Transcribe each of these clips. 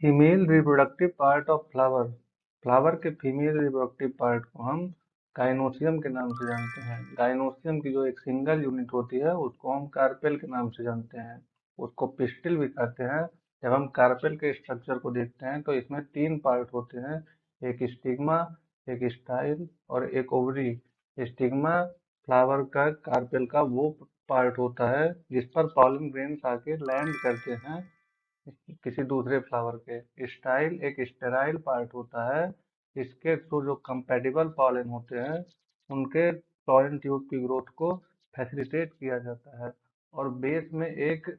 Female reproductive part of flower. Flower के female reproductive part को हम गाइनोसियम के नाम से जानते हैं। गाइनोसियम की जो एक सिंगल यूनिट होती है उसको हम कार्पेल के नाम से जानते हैं। उसको पिस्टिल भी कहते हैं। जब हम कार्पेल के स्ट्रक्चर को देखते हैं तो इसमें 3 पार्ट होते हैं, एक स्टिग्मा, एक स्टाइल और एक ओवरी। स्टिग्मा फ्लावर का कार्पेल का वो पार्ट होता है जिस पर पॉलन ग्रेन्स आके लैंड करते हैं किसी दूसरे फ्लावर के। स्टाइल एक स्टेराइल पार्ट होता है, इसके थ्रू जो कंपैटिबल पॉलन होते हैं उनके पॉलन ट्यूब की ग्रोथ को फैसिलिटेट किया जाता है। और बेस में एक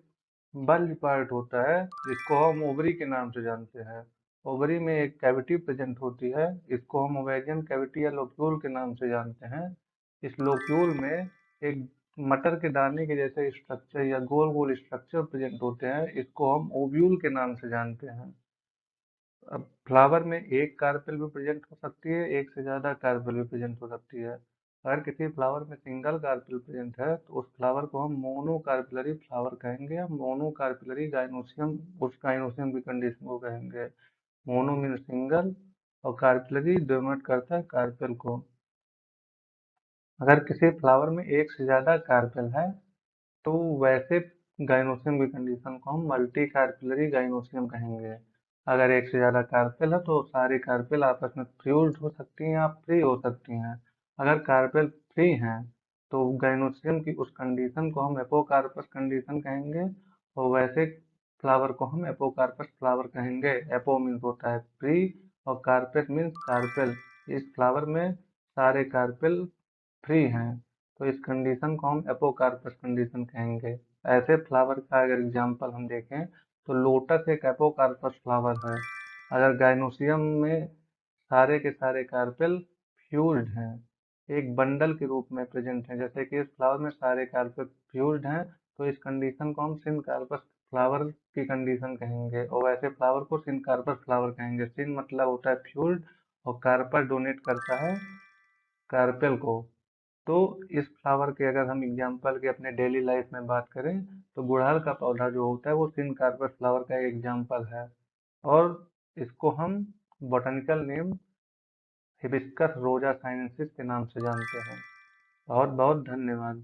बल्ज पार्ट होता है जिसको हम ओवरी के नाम से जानते हैं। ओवरी में एक कैविटी प्रेजेंट होती है, इसको हम ओवेरियन कैविटी या लोक्यूल के नाम से जानते हैं। इस लोक्यूल में एक मटर के दाने के जैसे स्ट्रक्चर या गोल गोल स्ट्रक्चर प्रेजेंट होते हैं, इसको हम ओव्यूल के नाम से जानते हैं। अब फ्लावर में एक कार्पेल भी प्रेजेंट हो सकती है, एक से ज्यादा कार्पेल भी प्रेजेंट हो सकती है। अगर किसी फ्लावर में सिंगल कार्पेल प्रेजेंट है तो उस फ्लावर को हम मोनोकार्पिलरी फ्लावर कहेंगे या मोनोकार्पिलरी गाइनोसियम, उस गाइनोसियम की कंडीशन को कहेंगे। मोनो मीन सिंगल और कार्पिलरी डिनोट करता है कार्पेल को। अगर किसी फ्लावर में एक से ज्यादा कार्पेल है तो वैसे गाइनोसियम की कंडीशन को हम मल्टी कार्पिलरी गाइनोसियम कहेंगे। अगर एक से ज़्यादा कार्पेल है तो सारी कार्पेल आपस में फ्यूज्ड हो सकती हैं या फ्री हो सकती हैं। अगर कार्पेल फ्री हैं तो गाइनोसियम की उस कंडीशन को हम एपोकार्पस कंडीशन कहेंगे और वैसे फ्लावर को हम एपोकार्पस फ्लावर कहेंगे। एपो मीन्स होता है फ्री और कार्पेट मीन्स कार्पेल। इस फ्लावर में सारे कार्पेल फ्री हैं तो इस कंडीशन को हम एपोकार्पस कंडीशन कहेंगे। ऐसे फ्लावर का अगर एग्जांपल हम देखें तो लोटस एक एपोकार्पस फ्लावर है। अगर गाइनोसियम में सारे के सारे कार्पेल फ्यूज्ड हैं, एक बंडल के रूप में प्रेजेंट हैं, जैसे कि इस फ्लावर में सारे कार्पेल फ्यूज्ड हैं, तो इस कंडीशन को हम सिनकार्पस फ्लावर की कंडीशन कहेंगे और वैसे फ्लावर को सिनकार्पस फ्लावर कहेंगे। सिन मतलब होता है फ्यूज्ड और कार्पस डोनेट करता है कार्पेल को। तो इस फ्लावर के अगर हम एग्जाम्पल के अपने डेली लाइफ में बात करें तो गुड़हल का पौधा जो होता है वो सिनकार्पस फ्लावर का एक एग्जाम्पल है और इसको हम बॉटनिकल नेम हिबिस्कस रोजा साइनेंसिस के नाम से जानते हैं। बहुत बहुत धन्यवाद।